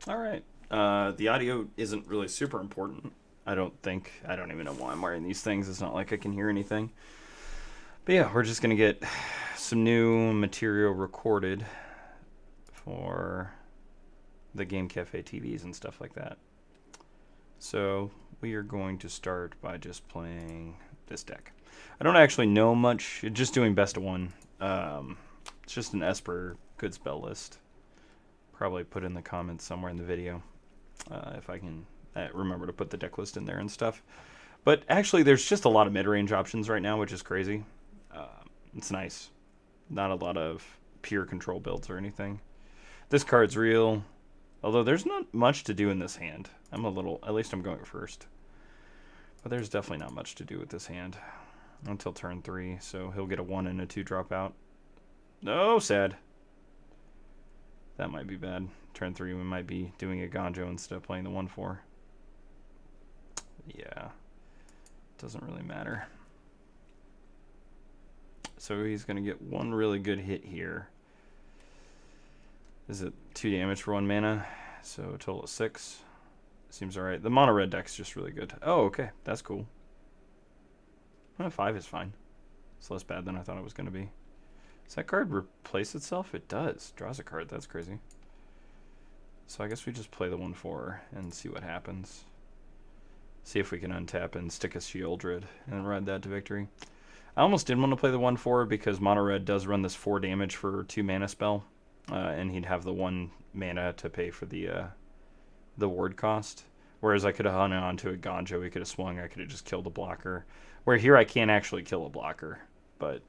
All right. The audio isn't really super important. I don't think. I don't even know why I'm wearing these things. It's not like I can hear anything. But yeah, we're just going to get some new material recorded for the Game Cafe TVs and stuff like that. So we are going to start by just playing this deck. I don't actually know much. Just doing best of one. It's just an Esper good spell list. Probably put in the comments somewhere in the video if I can remember to put the deck list in there and stuff. But actually, there's just a lot of mid-range options right now, which is crazy. It's nice. Not a lot of pure control builds or anything. This card's real, although there's not much to do in this hand. At least I'm going first. But there's definitely not much to do with this hand until turn 3, so he'll get a 1 and a 2 drop out. No, sad. That might be bad. Turn 3, we might be doing a Eiganjo instead of playing the 1/4. Yeah. Doesn't really matter. So he's going to get one really good hit here. Is it 2 damage for 1 mana? So a total of 6. Seems alright. The mono red deck's just really good. Oh, okay. That's cool. 5 is fine. It's less bad than I thought it was going to be. Does that card replace itself? It does. Draws a card. That's crazy. So I guess we just play the 1/4 and see what happens. See if we can untap and stick a Sheoldred and ride that to victory. I almost didn't want to play the 1/4 because mono red does run this 4 damage for 2 mana spell. And he'd have the 1 mana to pay for the ward cost. Whereas I could have hung on to a Eiganjo, we could have swung, I could have just killed a blocker. Where here I can't actually kill a blocker. But,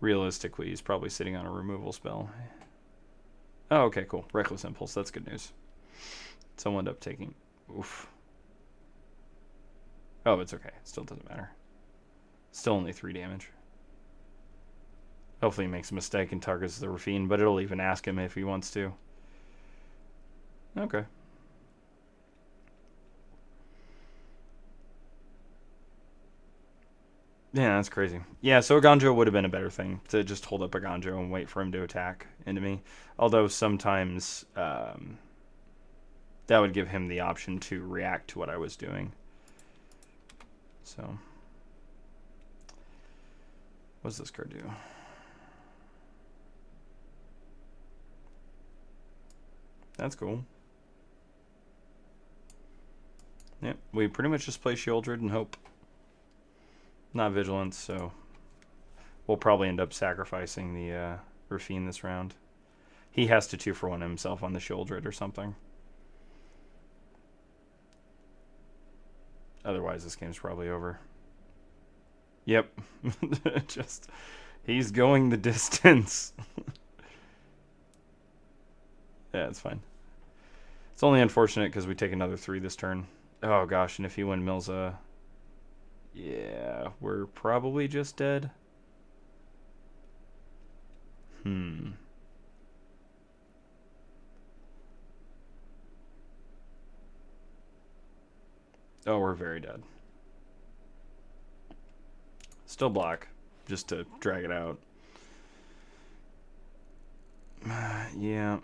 realistically, he's probably sitting on a removal spell. Oh, okay, cool. Reckless Impulse, that's good news. So I'll end up taking... Oof. Oh, it's okay. It still doesn't matter. Still only 3 damage. Hopefully he makes a mistake and targets the Raffine, but it'll even ask him if he wants to. Okay. Yeah, that's crazy. Yeah, so Eiganjo would have been a better thing, to just hold up Eiganjo and wait for him to attack into me. Although sometimes that would give him the option to react to what I was doing. So, what does this card do? That's cool. Yep, we pretty much just play Sheoldred and hope. Not Vigilance, so we'll probably end up sacrificing the Raffine this round. He has to 2-for-1 himself on the Sheoldred or something. Otherwise, this game's probably over. Yep. Just, he's going the distance. Yeah, it's fine. It's only unfortunate because we take another 3 this turn. Oh gosh, and if he windmills a... Yeah, we're probably just dead. Oh, we're very dead. Still block, just to drag it out. Yeah.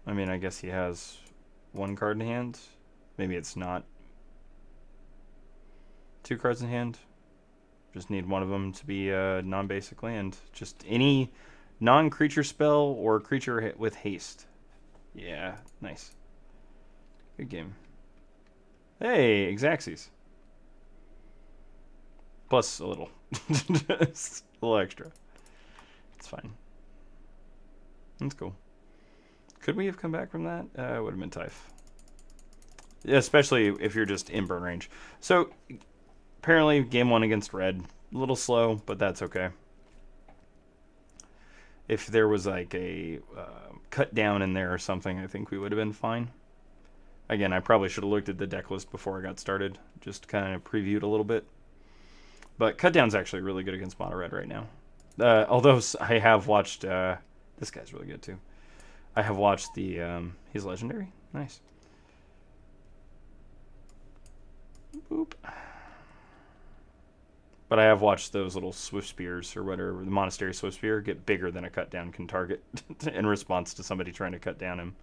I mean, I guess he has 1 card in hand. Maybe it's not 2 cards in hand. Just need one of them to be a non-basic land. Just any non-creature spell or creature with haste. Yeah, nice. Good game. Hey, Xaxes. Plus a little. Just a little extra. It's fine. That's cool. Could we have come back from that? It would have been tough. Especially if you're just in burn range. So, apparently, game 1 against red. A little slow, but that's okay. If there was like a cut down in there or something, I think we would have been fine. Again, I probably should have looked at the deck list before I got started. Just kind of previewed a little bit. But cut down's actually really good against mono red right now. Although I have watched... this guy's really good too. I have watched the... he's legendary? Nice. Boop. But I have watched those little swift spears or whatever, the monastery swift spear, get bigger than a cut down can target in response to somebody trying to cut down him.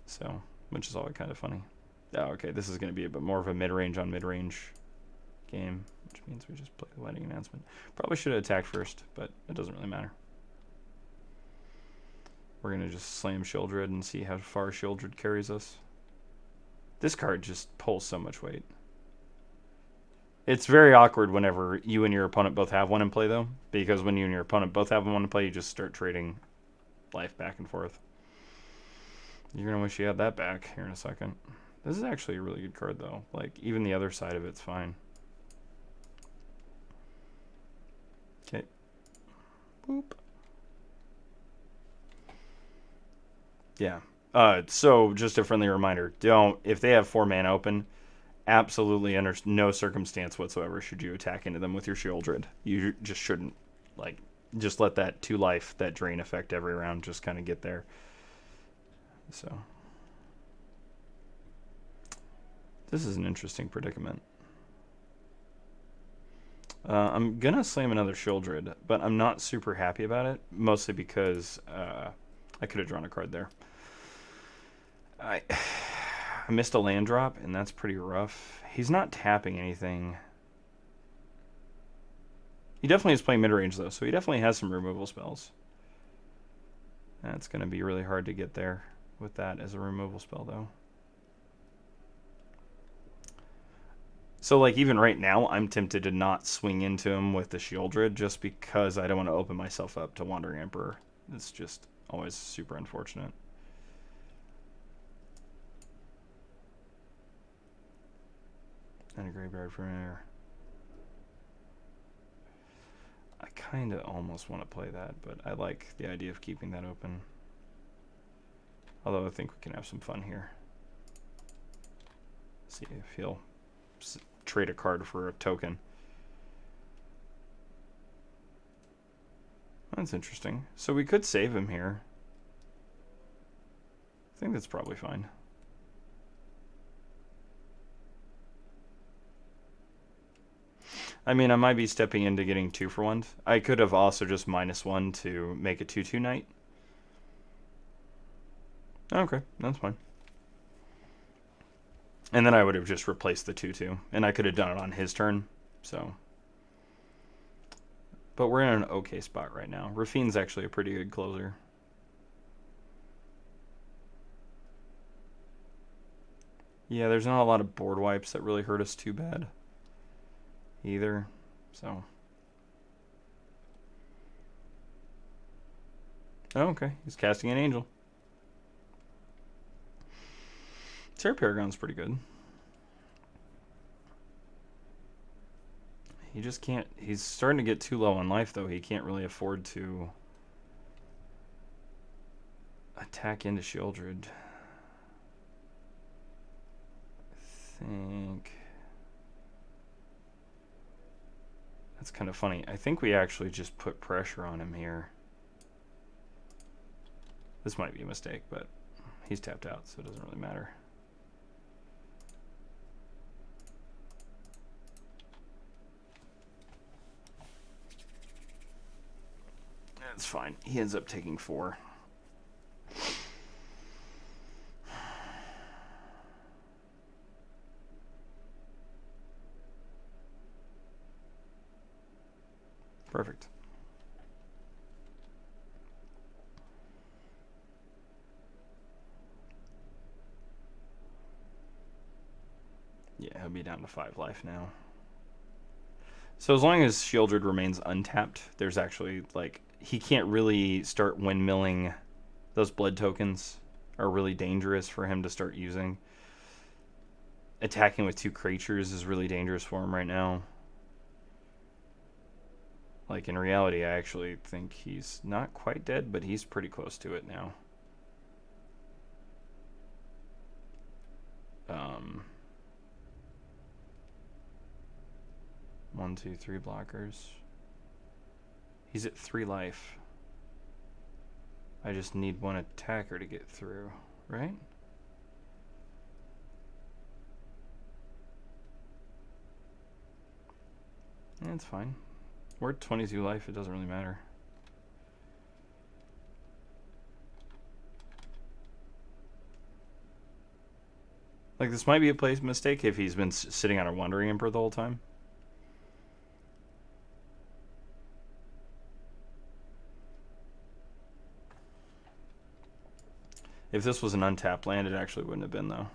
So, which is always kind of funny. Oh, okay, this is going to be a bit more of a mid-range on mid-range game, which means we just play the wedding announcement. Probably should have attacked first, but it doesn't really matter. We're going to just slam Sheoldred and see how far Sheoldred carries us. This card just pulls so much weight. It's very awkward whenever you and your opponent both have one in play, though, because when you and your opponent both have one in play, you just start trading life back and forth. You're going to wish you had that back here in a second. This is actually a really good card, though. Like, even the other side of it's fine. Okay. Boop. Yeah. So, just a friendly reminder. If they have 4 mana open, absolutely under no circumstance whatsoever should you attack into them with your Sheoldred. You just shouldn't. Like, just let that 2 life, that drain effect every round just kind of get there. So, this is an interesting predicament. I'm going to slam another Sheoldred, but I'm not super happy about it, mostly because I could have drawn a card there. I missed a land drop, and that's pretty rough. He's not tapping anything. He definitely is playing mid-range, though, so he definitely has some removal spells. That's going to be really hard to get there with that as a removal spell, though. So, like, even right now, I'm tempted to not swing into him with the Sheoldred just because I don't want to open myself up to Wandering Emperor. It's just always super unfortunate. And a Graveyard Familiar. I kind of almost want to play that, but I like the idea of keeping that open. Although I think we can have some fun here. See if he'll trade a card for a token. That's interesting. So we could save him here. I think that's probably fine. I mean, I might be stepping into getting 2 for 1. I could have also just -1 to make a 2/2 knight. Okay, that's fine. And then I would have just replaced the 2/2. And I could have done it on his turn. So. But we're in an okay spot right now. Raffine's actually a pretty good closer. Yeah, there's not a lot of board wipes that really hurt us too bad either. So. Oh, okay. He's casting an angel. Terra Paragon's pretty good. He just can't... He's starting to get too low on life, though. He can't really afford to attack into Sheoldred. I think... That's kind of funny. I think we actually just put pressure on him here. This might be a mistake, but he's tapped out, so it doesn't really matter. That's fine. He ends up taking 4. Perfect. Yeah, he'll be down to 5 life now. So as long as Sheoldred remains untapped, there's actually, like, he can't really start windmilling. Those blood tokens are really dangerous for him to start using. Attacking with 2 creatures is really dangerous for him right now. Like, in reality, I actually think he's not quite dead, but he's pretty close to it now. 1, 2, 3 blockers. He's at 3 life. I just need 1 attacker to get through, right? Yeah, it's fine. We're at 22 life. It doesn't really matter. Like, this might be a place mistake if he's been sitting on a Wandering Emperor the whole time. If this was an untapped land, it actually wouldn't have been, though.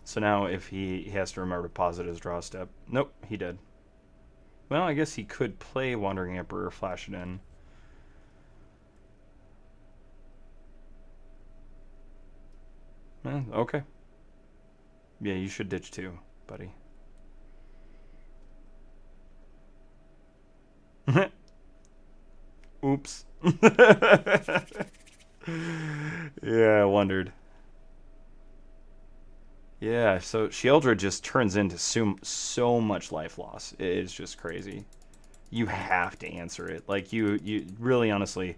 So now if he has to remember to pause it as draw step. Nope, he did. Well, I guess he could play Wandering Emperor or flash it in. Okay. Yeah, you should ditch too, buddy. Oops. Yeah, I wondered. Yeah, so Sheoldred just turns into so much life loss. It is just crazy. You have to answer it. Like, you really, honestly,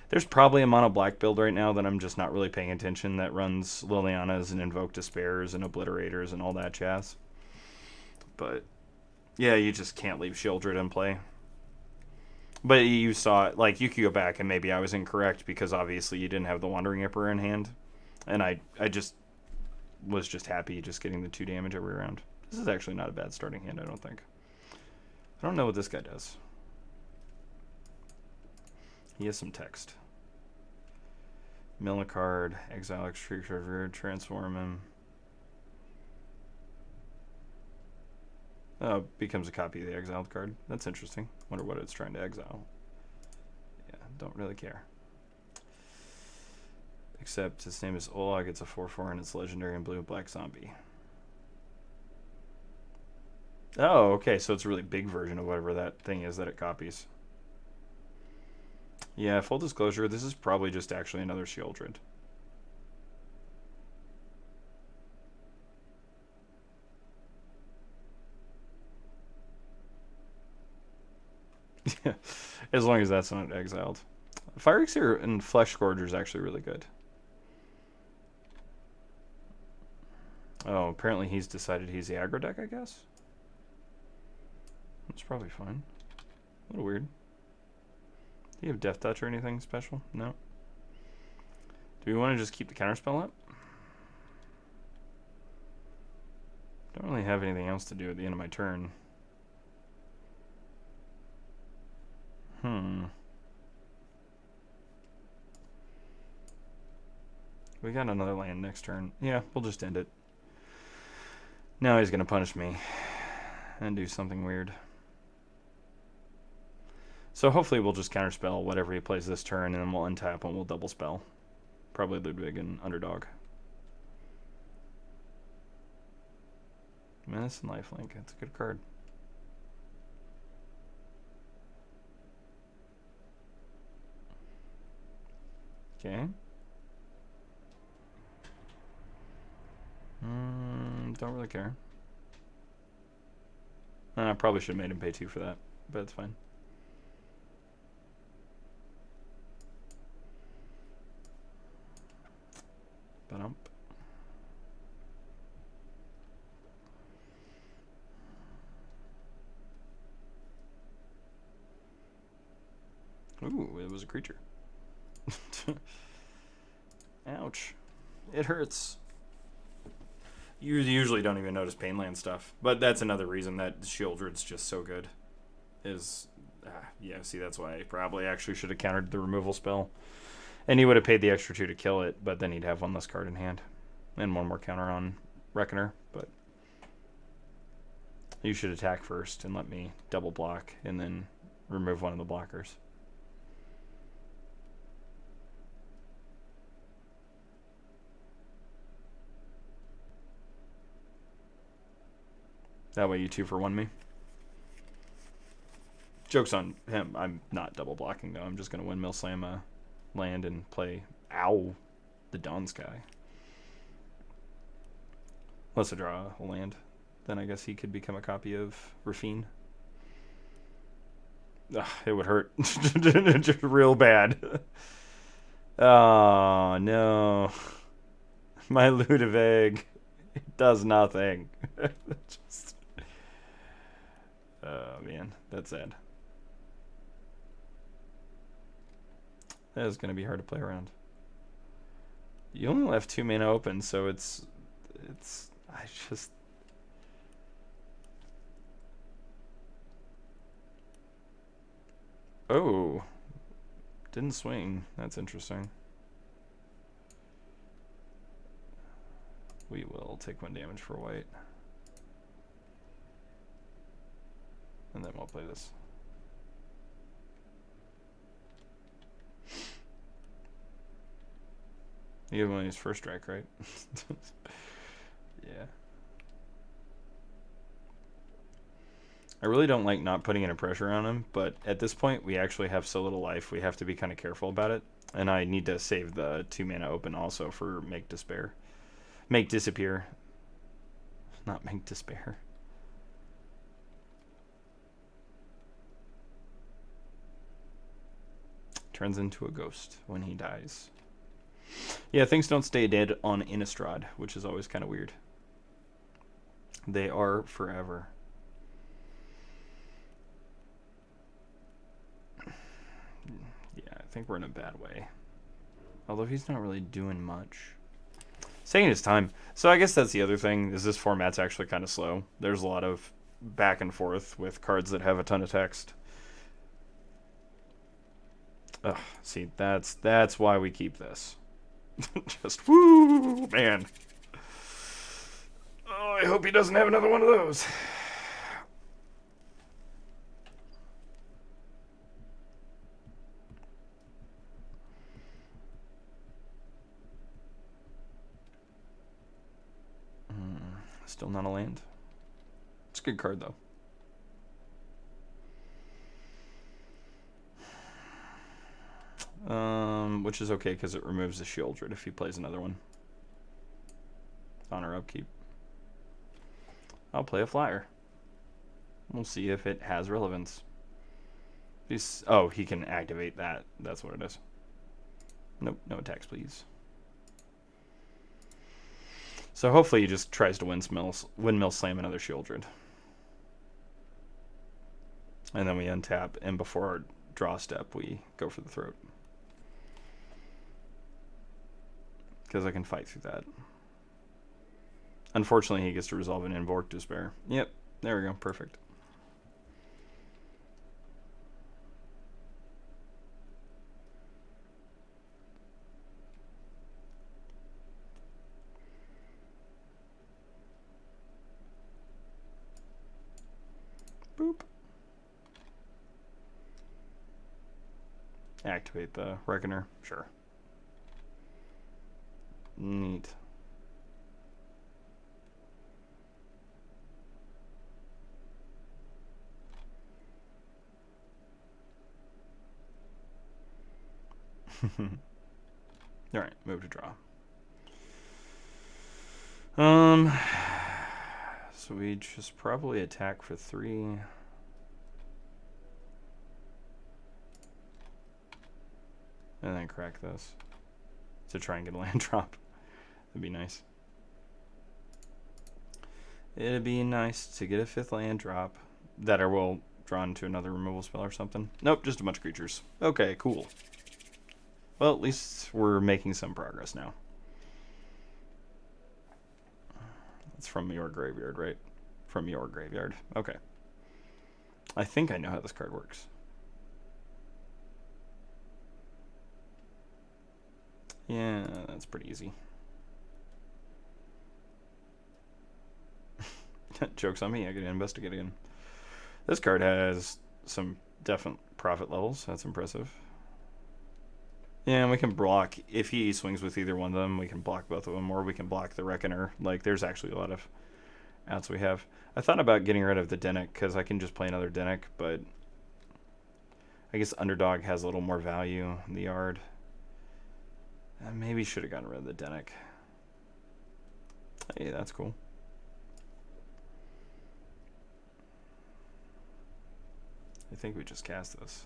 there's probably a mono black build right now that I'm just not really paying attention that runs Lilianas and Invoke Despairs and Obliterators and all that jazz. But, yeah, you just can't leave Sheoldred in play. But you saw, like, you could go back and maybe I was incorrect because obviously you didn't have the Wandering Emperor in hand. And I just was just happy just getting the 2 damage every round. This is actually not a bad starting hand, I don't think. I don't know what this guy does. He has some text. Mill a card, exile extra creature, transform him. Oh, becomes a copy of the exiled card. That's interesting. Wonder what it's trying to exile. Yeah, don't really care. Except his name is Olag, it's a 4/4 and it's legendary and blue and black zombie. Oh, okay, so it's a really big version of whatever that thing is that it copies. Yeah, full disclosure, this is probably just actually another Sheoldred. As long as that's not exiled. Fire Exeter and Flesh Scourger is actually really good. Oh, apparently he's decided he's the aggro deck, I guess? That's probably fine. A little weird. Do you have Death Touch or anything special? No. Do we want to just keep the counterspell up? Don't really have anything else to do at the end of my turn. We got another land next turn. Yeah, we'll just end it. Now he's going to punish me and do something weird. So hopefully we'll just counterspell whatever he plays this turn, and then we'll untap and we'll double spell. Probably Ludevic and Underdog. Menace and Lifelink. That's a good card. Okay. Don't really care. I probably should have made him pay 2 for that, but it's fine. Ba-dump. Ooh, it was a creature. Ouch. It hurts. You usually don't even notice Painland stuff, but that's another reason that Sheoldred's just so good. Yeah, see, that's why I probably actually should have countered the removal spell. And he would have paid the extra 2 to kill it, but then he'd have 1 less card in hand. And 1 more counter on Reckoner, but you should attack first and let me double block and then remove 1 of the blockers. That way you 2-for-1 me. Joke's on him. I'm not double blocking though. I'm just going to windmill slam a land and play the Dawn Sky. Unless I draw a land. Then I guess he could become a copy of Raffine. It would hurt. Just real bad. Oh, no. My Ludevic. It does nothing. Just... Man, that's sad. That is going to be hard to play around. You only left 2 mana open, so I just... Oh. Didn't swing. That's interesting. We will take 1 damage for white. And then we'll play this. You have one of his first strike, right? Yeah. I really don't like not putting any pressure on him, but at this point, we actually have so little life, we have to be kind of careful about it. And I need to save the 2 mana open also for Make Despair. Make Disappear. Not Make Despair. Turns into a ghost when he dies. Yeah, things don't stay dead on Innistrad, which is always kind of weird. They are forever. Yeah, I think we're in a bad way. Although he's not really doing much. It's taking his time. So I guess that's the other thing, is this format's actually kind of slow. There's a lot of back and forth with cards that have a ton of text. Ugh, see, that's why we keep this. Just, woo, man. Oh, I hope he doesn't have another one of those. Still not a land. It's a good card, though. Which is okay because it removes the Sheoldred if he plays another one. Honor upkeep. I'll play a flyer. We'll see if it has relevance. Oh, he can activate that. That's what it is. Nope, no attacks, please. So hopefully he just tries to windmill slam another Sheoldred. And then we untap, and before our draw step, we go for the throat. Because I can fight through that. Unfortunately, he gets to resolve an Invoke Despair. Yep, there we go, perfect. Boop. Activate the Reckoner, sure. Neat. Alright, move to draw. So we just probably attack for 3. And then crack this to try and get a land drop. That'd be nice. It'd be nice to get a 5th land drop that I will draw into another removal spell or something. Nope, just a bunch of creatures. Okay, cool. Well, at least we're making some progress now. It's from your graveyard, right? From your graveyard. Okay. I think I know how this card works. Yeah, that's pretty easy. Joke's on me, I get to investigate again. This card has some definite profit levels. That's impressive. Yeah, and we can block. If he swings with either one of them, we can block both of them, or we can block the Reckoner. Like, there's actually a lot of outs we have. I thought about getting rid of the Dennick, because I can just play another Dennick, but I guess Underdog has a little more value in the yard. I maybe should have gotten rid of the Dennick. Hey, that's cool. I think we just cast this.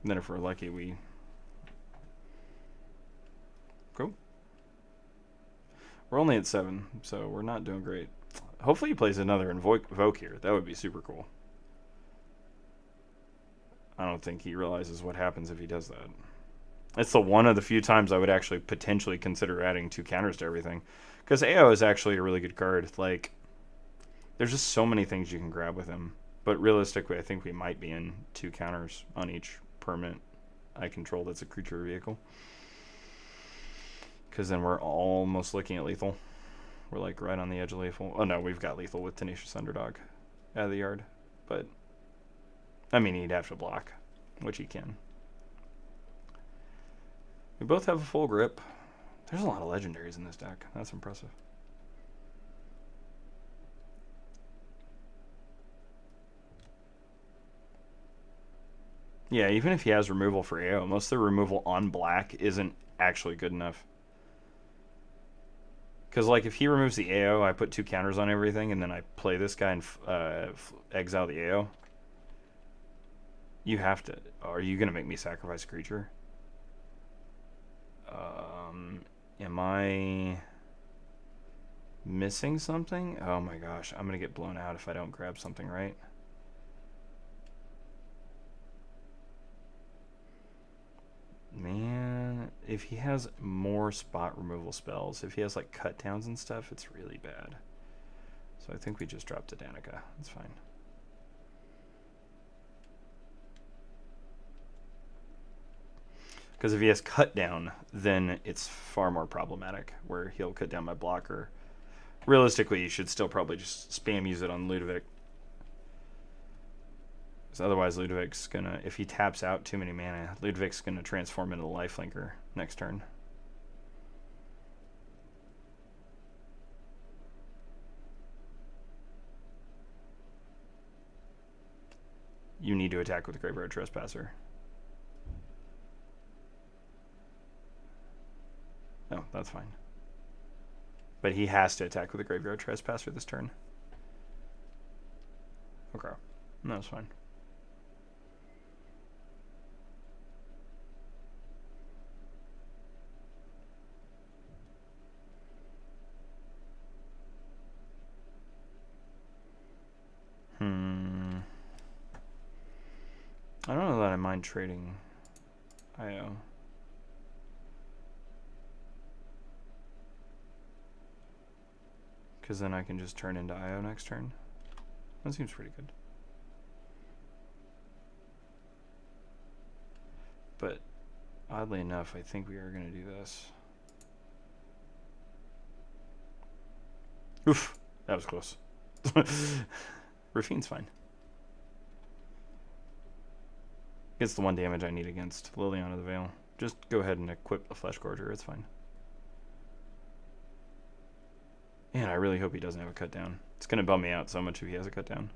And then if we're lucky, we... Cool. We're only at 7, so we're not doing great. Hopefully he plays another Invoke here. That would be super cool. I don't think he realizes what happens if he does that. It's the one of the few times I would actually potentially consider adding 2 counters to everything. Because AO is actually a really good card. Like, there's just so many things you can grab with him. But realistically, I think we might be in 2 counters on each permanent I control that's a creature or vehicle. Because then we're almost looking at lethal. We're like right on the edge of lethal. Oh no, we've got lethal with Tenacious Underdog out of the yard. But, I mean, he'd have to block, which he can. We both have a full grip. There's a lot of legendaries in this deck. That's impressive. Yeah, even if he has removal for AO, most of the removal on black isn't actually good enough. Because, like, if he removes the AO, I put 2 counters on everything, and then I play this guy and exile the AO. You have to... Are you going to make me sacrifice a creature? Am I missing something? Oh my gosh, I'm going to get blown out if I don't grab something right. Man, if he has more spot removal spells, if he has like cut downs and stuff, it's really bad. So I think we just dropped a Danica. That's fine. Because if he has cut down, then it's far more problematic, where he'll cut down my blocker. Realistically, you should still probably just spam use it on Ludevic. Because otherwise Ludevic's gonna, if he taps out too many mana, Ludevic's gonna transform into the lifelinker next turn. You need to attack with the Graveyard Trespasser. No, that's fine. But he has to attack with the Graveyard Trespasser this turn. Okay. No, that's fine. I don't know that I mind trading IO. Because then I can just turn into IO next turn. That seems pretty good. But oddly enough, I think we are going to do this. Oof, that was close. Raffine's fine. Gets the 1 damage I need against Liliana the Veil. Just go ahead and equip the Flesh Gorger, it's fine. Man, I really hope he doesn't have a cut down. It's going to bum me out so much if he has a cut down.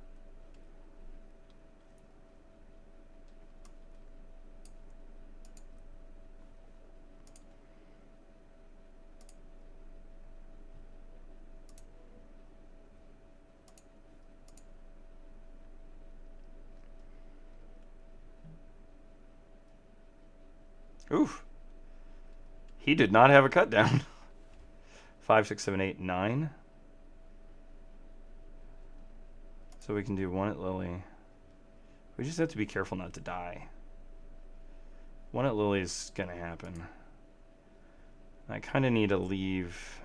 Oof. He did not have a cut down. 5, 6, 7, 8, 9. So we can do 1 at Lily. We just have to be careful not to die. 1 at Lily is going to happen. I kind of need to leave.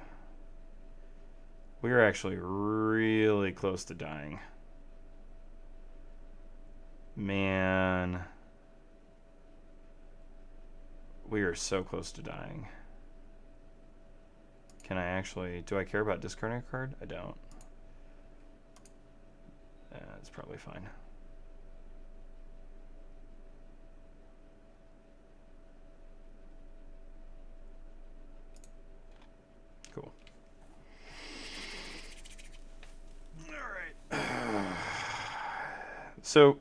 We are actually really close to dying. Man. We are so close to dying. Can I actually... Do I care about discarding a card? I don't. It's probably fine. Cool. Alright. So,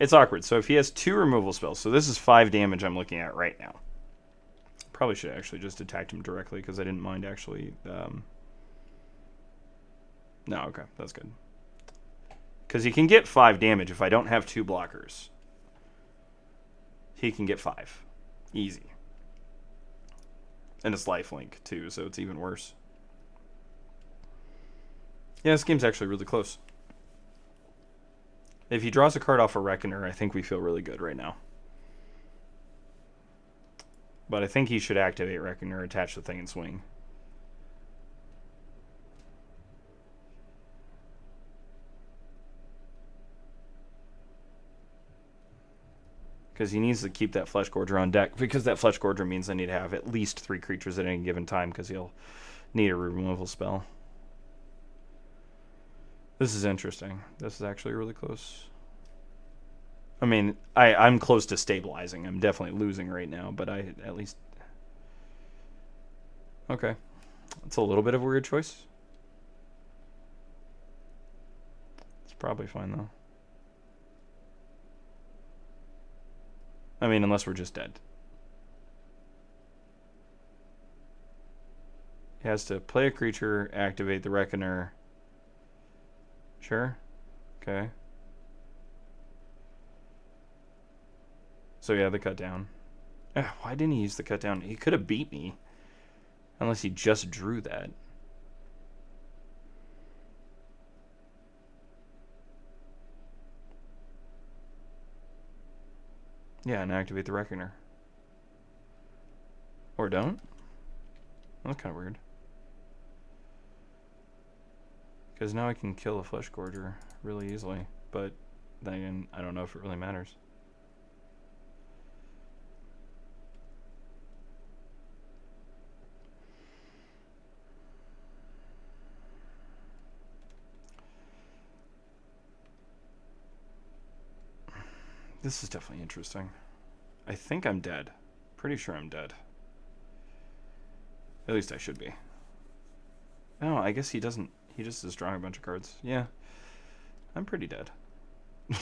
it's awkward. So if he has 2 removal spells, so this is 5 damage I'm looking at right now. Probably should have actually just attacked him directly because I didn't mind actually... No, okay, that's good. Because he can get 5 damage if I don't have 2 blockers. He can get 5. Easy. And it's lifelink too, so it's even worse. Yeah, this game's actually really close. If he draws a card off a Reckoner, I think we feel really good right now. But I think he should activate Reckoner, attach the thing, and swing. Because he needs to keep that Flesh Gorger on deck. Because that Flesh Gorger means I need to have at least 3 creatures at any given time. Because he'll need a removal spell. This is interesting. This is actually really close. I mean, I'm close to stabilizing. I'm definitely losing right now. But I at least... Okay. It's a little bit of a weird choice. It's probably fine, though. I mean, unless we're just dead. He has to play a creature, activate the Reckoner. Sure. Okay. So yeah, the cut down. Why didn't he use the cut down? He could have beat me. Unless he just drew that. Yeah, and activate the Reckoner. Or don't? That's kind of weird. Because now I can kill a Flesh Gorger really easily. But then again, I don't know if it really matters. This is definitely interesting. I think I'm dead. Pretty sure I'm dead. At least I should be. No, I guess he doesn't. He just is drawing a bunch of cards. Yeah. I'm pretty dead.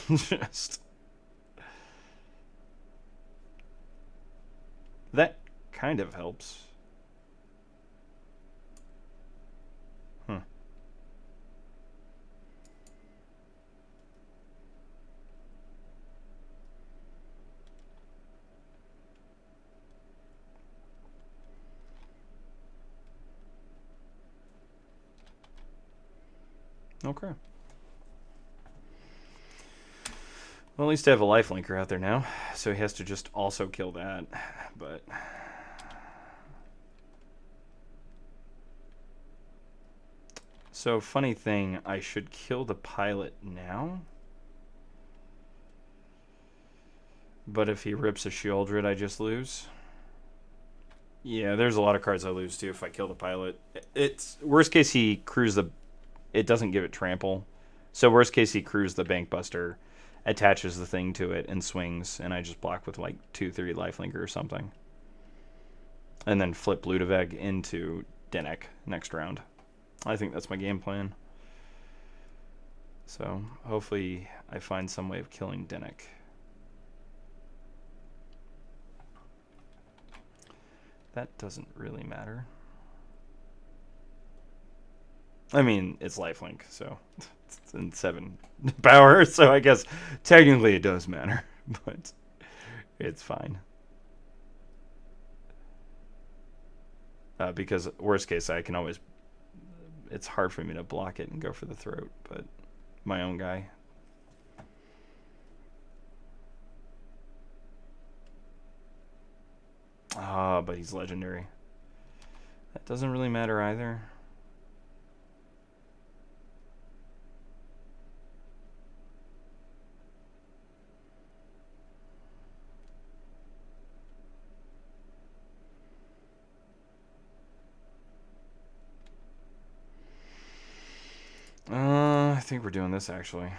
Just. That kind of helps. Huh. Okay. Well, at least I have a lifelinker out there now, so he has to just also kill that, but... So, funny thing, I should kill the pilot now? But if he rips a Sheoldred, I just lose? Yeah, there's a lot of cards I lose, too, if I kill the pilot. It's... Worst case, he crews the... It doesn't give it trample. So worst case, he crews the Bankbuster, attaches the thing to it, and swings, and I just block with like 2/3 lifelinker or something. And then flip Ludevic into Dennick next round. I think that's my game plan. So hopefully I find some way of killing Dennick. That doesn't really matter. I mean, it's lifelink, so it's in 7 power, so I guess technically it does matter, but it's fine. Because worst case, I can always... It's hard for me to block it and go for the throat, but my own guy. Ah, but he's legendary. That doesn't really matter either. I think we're doing this, actually.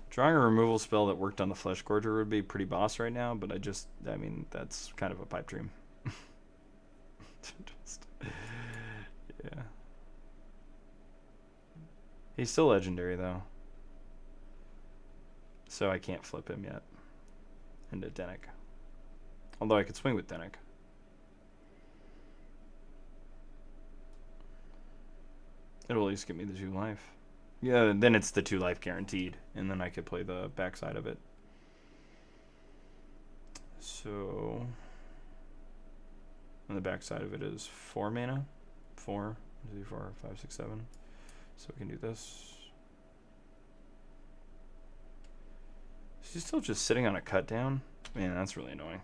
Drawing a removal spell that worked on the Flesh Gorger would be pretty boss right now, but I mean, that's kind of a pipe dream. Yeah. He's still legendary, though. So I can't flip him yet into Dennick. Although I could swing with Dennick. It'll at least give me the 2 life. Yeah, then it's the 2 life guaranteed. And then I could play the backside of it. So, the back side of it is 4 mana. 4, 2, 4, 5, 6, 7. So we can do this. She's still just sitting on a cut down. Man, that's really annoying.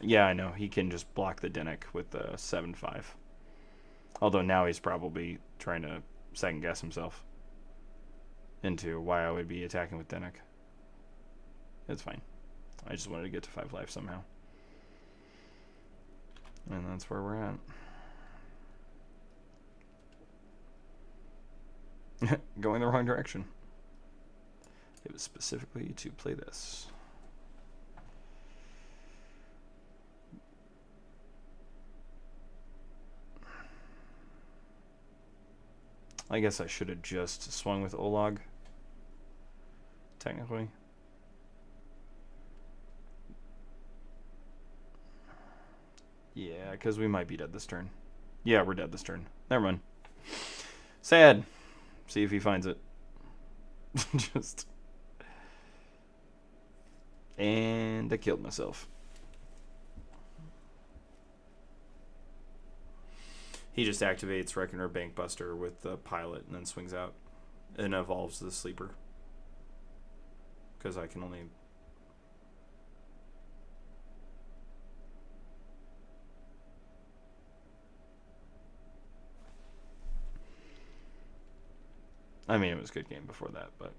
Yeah, I know. He can just block the Dennick with the 7/5. Although now he's probably trying to second guess himself into why I would be attacking with Dennick. It's fine. I just wanted to get to 5 life somehow. And that's where we're at. Going the wrong direction. It was specifically to play this. I guess I should have just swung with Olog. Technically. Yeah, because we might be dead this turn. Yeah, we're dead this turn. Never mind. Sad. See if he finds it. Just. And I killed myself. He just activates Reckoner Bankbuster with the pilot and then swings out and evolves the sleeper. Because I can only... I mean, it was a good game before that, but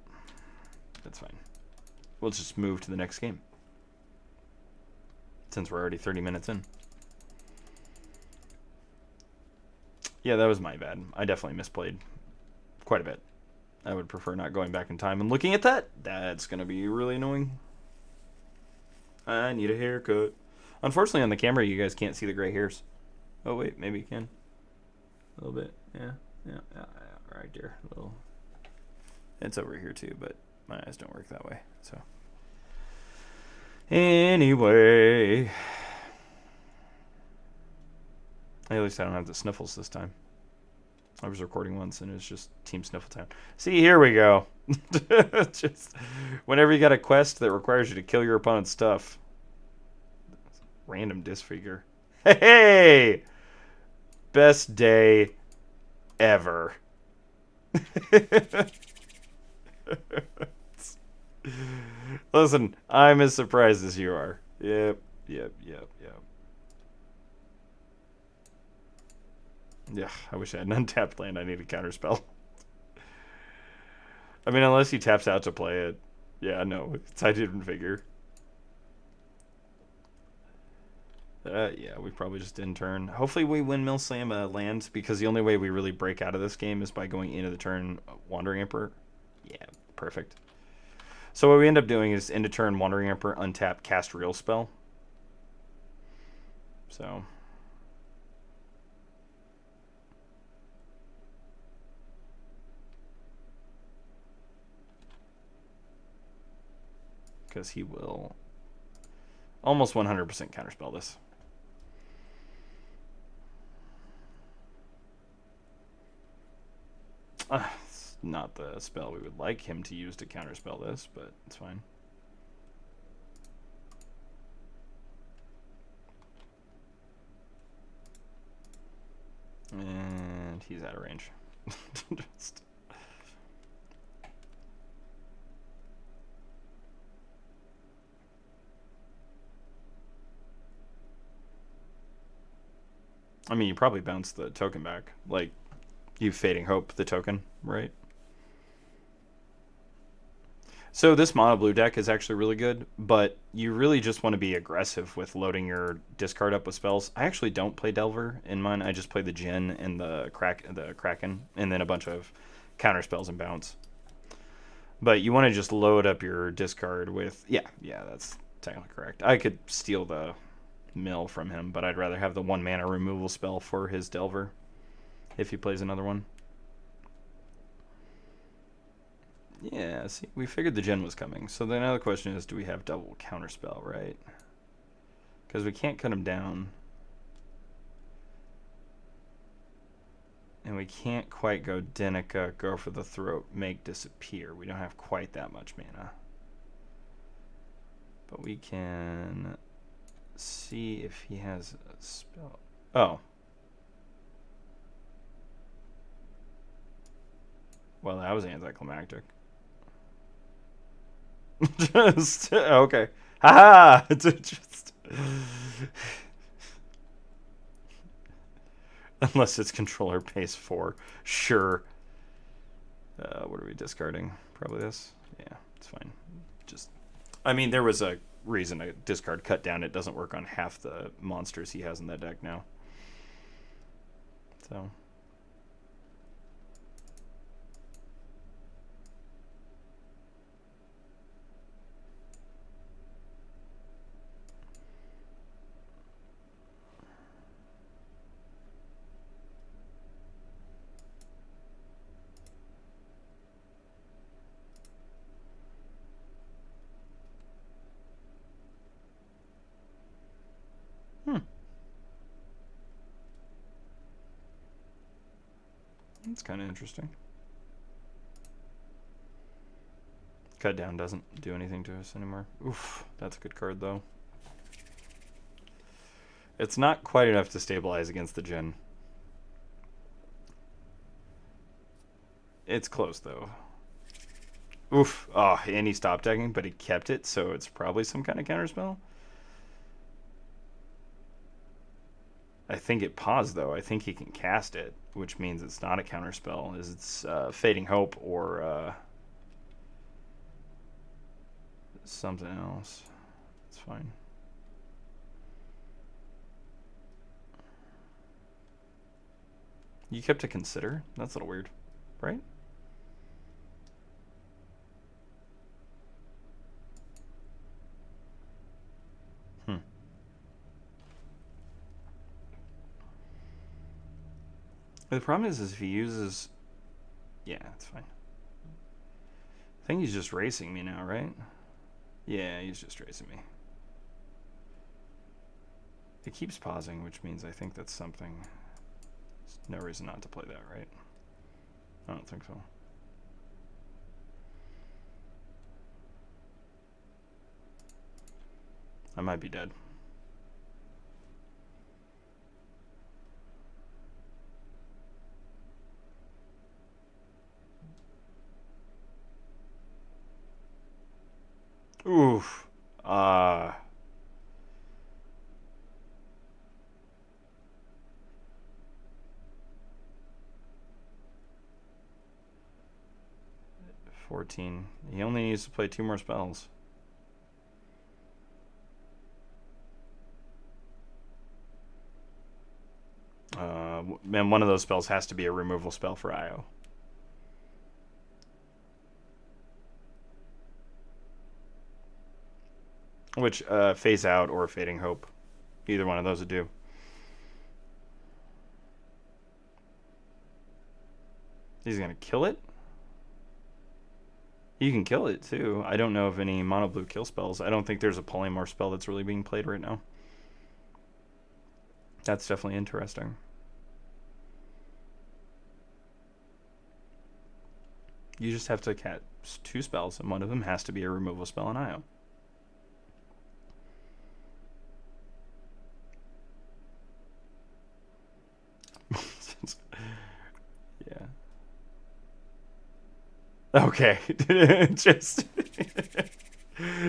that's fine. We'll just move to the next game. Since we're already 30 minutes in. Yeah, that was my bad. I definitely misplayed quite a bit. I would prefer not going back in time and looking at that. That's going to be really annoying. I need a haircut. Unfortunately, on the camera, you guys can't see the gray hairs. Oh, wait, maybe you can. A little bit. Yeah. Right there. A little. It's over here, too, but my eyes don't work that way. So, anyway. At least I don't have the sniffles this time. I was recording once and it was just Team Sniffle Town. See, here we go. Just whenever you got a quest that requires you to kill your opponent's stuff. Random disfigure. Hey! Best day ever. Listen, I'm as surprised as you are. Yep. Yeah, I wish I had an untapped land. I need a counterspell. I mean, unless he taps out to play it. Yeah, no, I didn't figure. Yeah, we probably just didn't turn. Hopefully we windmill slam a land, because the only way we really break out of this game is by going into the turn Wandering Emperor. Yeah, perfect. So what we end up doing is end of turn Wandering Emperor, untap, cast real spell. So... because he will almost 100% counterspell this. It's not the spell we would like him to use to counterspell this, but it's fine. And he's out of range. Just... I mean, you probably bounce the token back. Like, you Fading Hope the token, right? So this mono blue deck is actually really good, but you really just want to be aggressive with loading your discard up with spells. I actually don't play Delver in mine. I just play the Djinn and the Kraken, and then a bunch of counter spells and bounce. But you want to just load up your discard with... Yeah, that's technically correct. I could steal the... mill from him, but I'd rather have the 1 mana removal spell for his Delver if he plays another one. Yeah, see, we figured the Djinn was coming. So the other question is, do we have double counterspell, right? Because we can't cut him down. And And we can't quite go Dennick, go for the throat, make disappear. We don't have quite that much mana. But we can see if he has a spell. Oh. Well, that was anticlimactic. Just, okay. Haha! Just... Unless it's controller pace 4. Sure. What are we discarding? Probably this? Yeah, it's fine. Just, I mean, there was a reason to discard Cut Down. It doesn't work on half the monsters he has in that deck now. So... That's kind of interesting. Cut Down doesn't do anything to us anymore. Oof, that's a good card, though. It's not quite enough to stabilize against the Djinn. It's close, though. Oof. Oh, and he stopped decking, but he kept it, so it's probably some kind of counterspell. I think it paused, though. I think he can cast it, which means it's not a counterspell. It's Fading Hope or something else. It's fine. You kept to consider? That's a little weird, right? The problem is if he uses... Yeah, it's fine. I think he's just racing me now, right? Yeah, he's just racing me. It keeps pausing, which means I think that's something... There's no reason not to play that, right? I don't think so. I might be dead. Oof. 14. He only needs to play 2 more spells. And one of those spells has to be a removal spell for IO. Which, Phase Out or Fading Hope. Either one of those would do. He's going to kill it? You can kill it, too. I don't know of any mono blue kill spells. I don't think there's a polymorph spell that's really being played right now. That's definitely interesting. You just have to cast 2 spells, and one of them has to be a removal spell in IO. Yeah. Okay. Just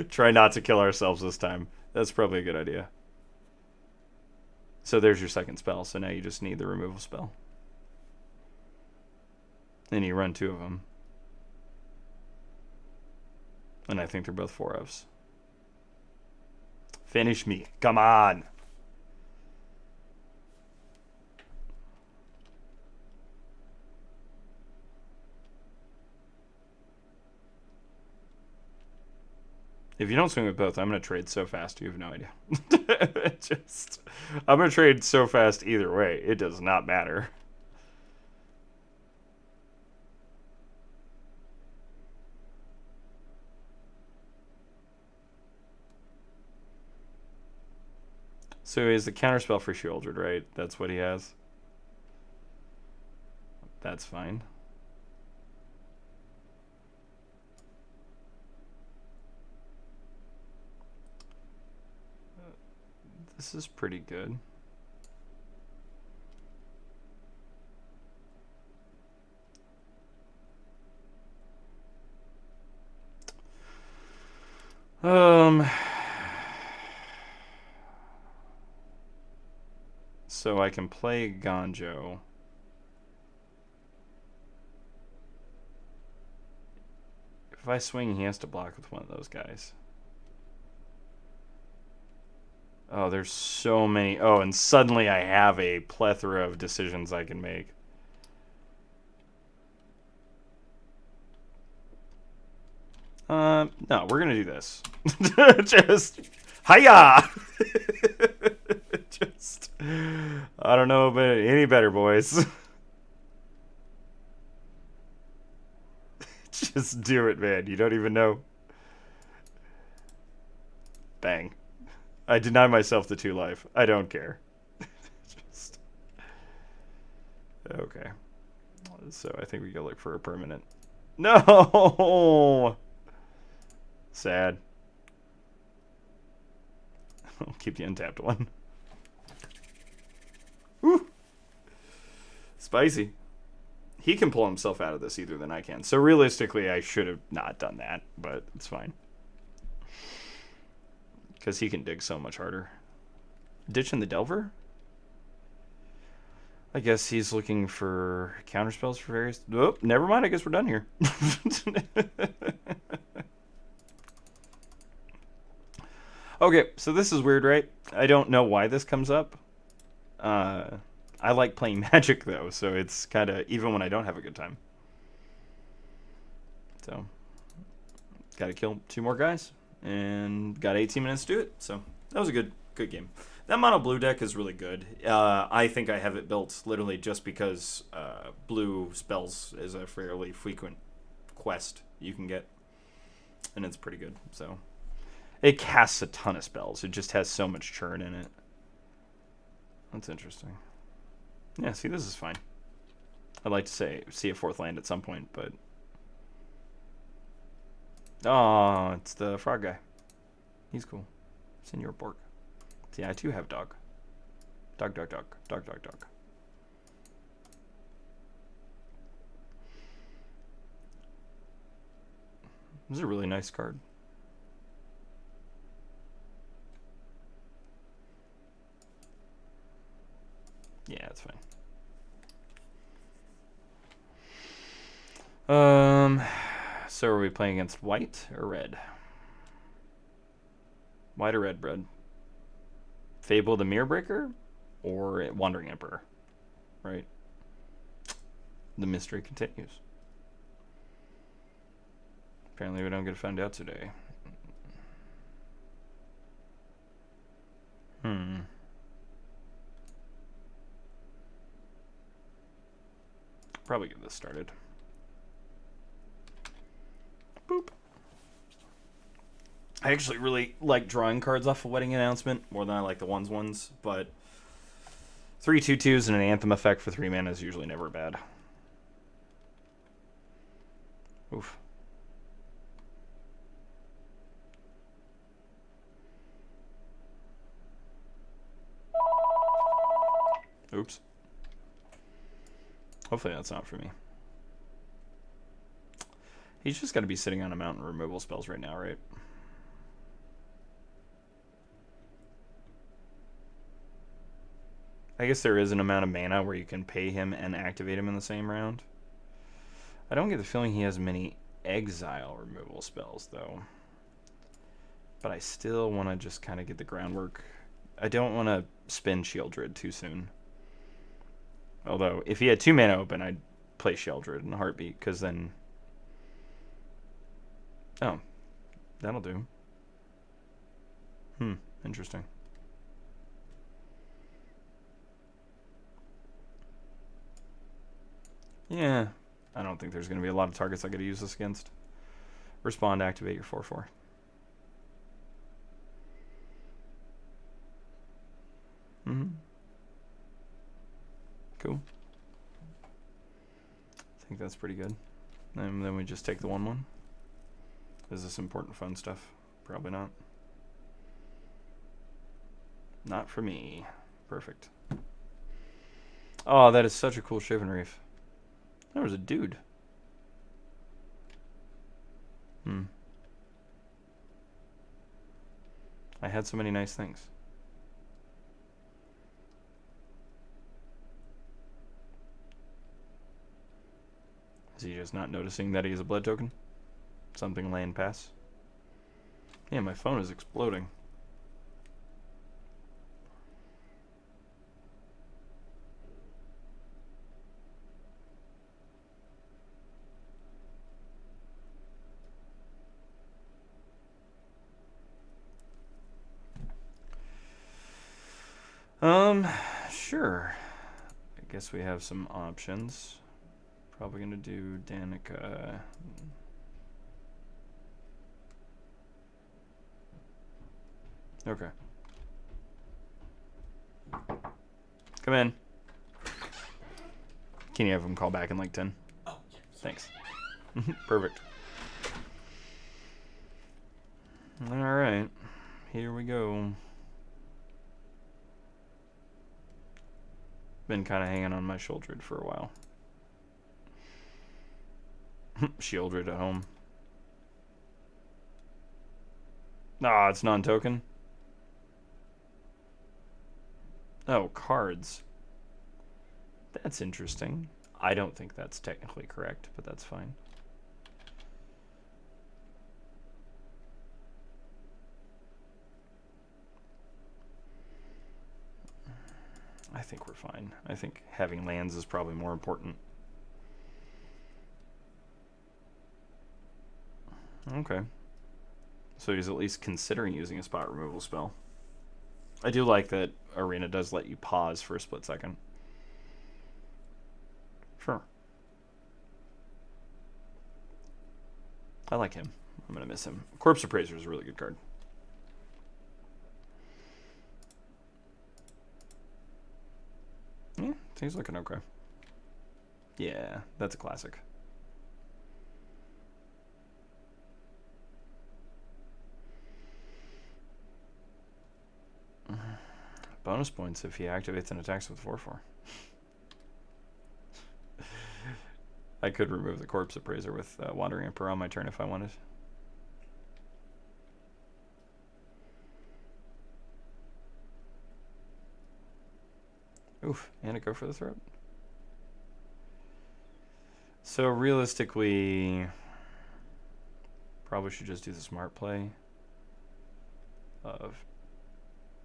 try not to kill ourselves this time. That's probably a good idea. So there's your second spell. So now you just need the removal spell. And you run 2 of them. And I think they're both 4-ofs. Finish me. Come on. If you don't swing with both, I'm going to trade so fast, you have no idea. I'm going to trade so fast either way. It does not matter. So he has the counterspell for Sheoldred, right? That's what he has. That's fine. This is pretty good. So I can play Eiganjo. If I swing, he has to block with one of those guys. Oh, there's so many. Oh, and suddenly I have a plethora of decisions I can make. No, we're gonna do this. Just, hiya! Just, I don't know but any better, boys. Just do it, man. You don't even know. Bang. I deny myself the 2 life. I don't care. Just, okay. So I think we go look for a permanent. No! Sad. I'll keep the untapped one. Woo! Spicy. He can pull himself out of this either than I can. So realistically, I should have not done that, but it's fine. Because he can dig so much harder. Ditching the Delver? I guess he's looking for counterspells for various... Oh, never mind. I guess we're done here. Okay, so this is weird, right? I don't know why this comes up. I like playing Magic, though, so it's kind of... Even when I don't have a good time. So, gotta kill 2 more guys. And got 18 minutes to do it, so that was a good game. That mono blue deck is really good. I think I have it built literally just because blue spells is a fairly frequent quest you can get. And it's pretty good, so... It casts a ton of spells. It just has so much churn in it. That's interesting. Yeah, see, this is fine. I'd like to see a 4th land at some point, but... Oh, it's the frog guy. He's cool. Senor Bork. See, I too have dog. Dog. This is a really nice card. Yeah, it's fine. So are we playing against white or red? White or red, bread? Fable the Mirror Breaker or Wandering Emperor? Right? The mystery continues. Apparently we don't get to find out today. Probably get this started. Boop. I actually really like drawing cards off a Wedding Announcement more than I like the ones, but 3 2/2s and an Anthem effect for 3 mana is usually never bad. Oof. Oops. Hopefully that's not for me. He's just got to be sitting on a mountain removal spells right now, right? I guess there is an amount of mana where you can pay him and activate him in the same round. I don't get the feeling he has many exile removal spells, though. But I still want to just kind of get the groundwork. I don't want to spin Sheoldred too soon. Although, if he had 2 mana open, I'd play Sheoldred in a heartbeat, because then... Oh, that'll do. Interesting. Yeah, I don't think there's going to be a lot of targets I got to use this against. Respond, activate your 4/4. Cool. think that's pretty good. And then we just take the 1/1. Is this important fun stuff? Probably not. Not for me. Perfect. Oh, that is such a cool Shivan Reef. There was a dude. I had so many nice things. Is he just not noticing that he has a blood token? Something laying past? Yeah, my phone is exploding. Sure. I guess we have some options. Probably gonna do Dennick. Okay. Come in. Can you have him call back in like 10? Oh, yeah. Thanks. Perfect. Alright. Here we go. Been kind of hanging on my Sheoldred for a while. Sheoldred at home. Ah, it's non-token. Oh, cards. That's interesting. I don't think that's technically correct, but that's fine. I think we're fine. I think having lands is probably more important. Okay. So he's at least considering using a spot removal spell. I do like that Arena does let you pause for a split second. Sure. I like him. I'm going to miss him. Corpse Appraiser is a really good card. Yeah, he's looking okay. Yeah, that's a classic. Bonus points if he activates and attacks with 4/4. I could remove the Corpse Appraiser with Wandering Emperor on my turn if I wanted. Oof, and a go for the throat. So realistically, probably should just do the smart play of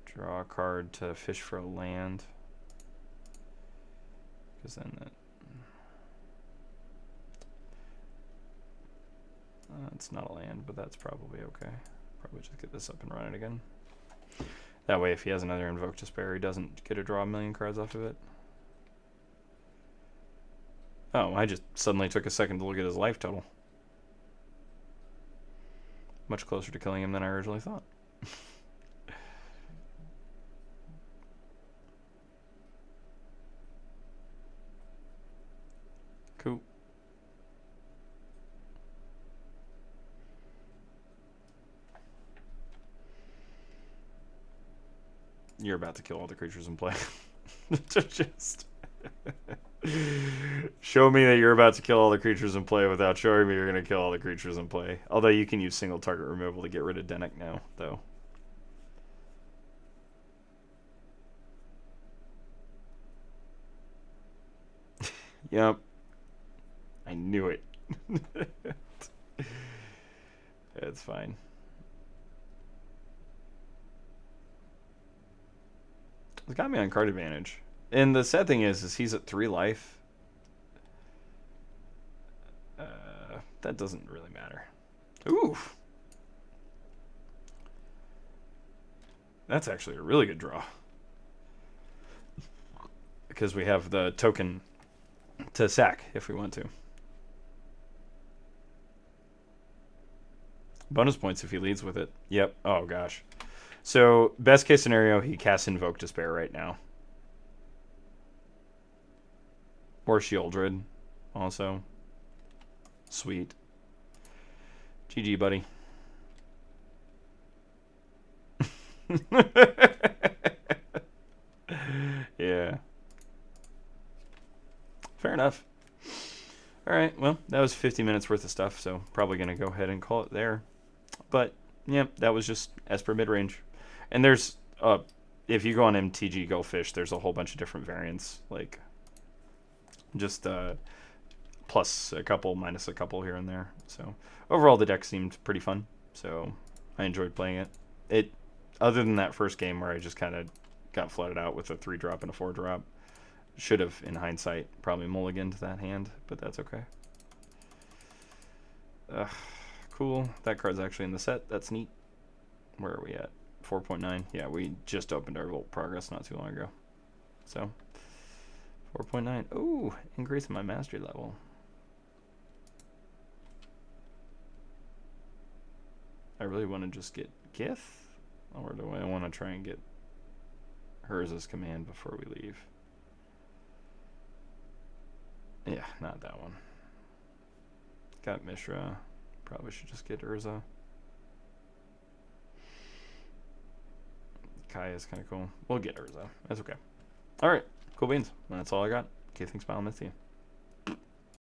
draw a card to fish for a land. Because then it's not a land, but that's probably okay. Probably just get this up and run it again. That way, if he has another Invoke Despair, he doesn't get to draw a million cards off of it. Oh, I just suddenly took a second to look at his life total. Much closer to killing him than I originally thought. Cool. You're about to kill all the creatures in play. Just show me that you're about to kill all the creatures in play without showing me you're going to kill all the creatures in play. Although you can use single target removal to get rid of Dennick now, though. Yep. I knew it. It's fine. It's got me on card advantage. And the sad thing is he's at 3 life. That doesn't really matter. Ooh. That's actually a really good draw. Because we have the token to sack if we want to. Bonus points if he leads with it. Yep. Oh, gosh. So, best case scenario, he casts Invoke Despair right now. Or Sheoldred, also. Sweet. GG, buddy. Yeah. Fair enough. Alright, well, that was 50 minutes worth of stuff, so probably going to go ahead and call it there. But, yeah, that was just Esper Midrange. And there's, if you go on MTG Go Fish, there's a whole bunch of different variants. Like, just plus a couple, minus a couple here and there. So, overall, the deck seemed pretty fun. So, I enjoyed playing it. Other than that first game where I just kind of got flooded out with a 3-drop and a 4-drop. Should have, in hindsight, probably mulliganed that hand, but that's okay. Cool. That card's actually in the set. That's neat. Where are we at? 4.9. Yeah, we just opened our Volt Progress not too long ago. So, 4.9. Ooh, increasing my mastery level. I really want to just get Gith? Or do I want to try and get hers as command before we leave? Yeah, not that one. Got Mishra. Probably should just get Urza. Kai is kind of cool. We'll get Urza. That's okay. Alright, cool beans. That's all I got. Okay, thanks, Bye. I'll miss you.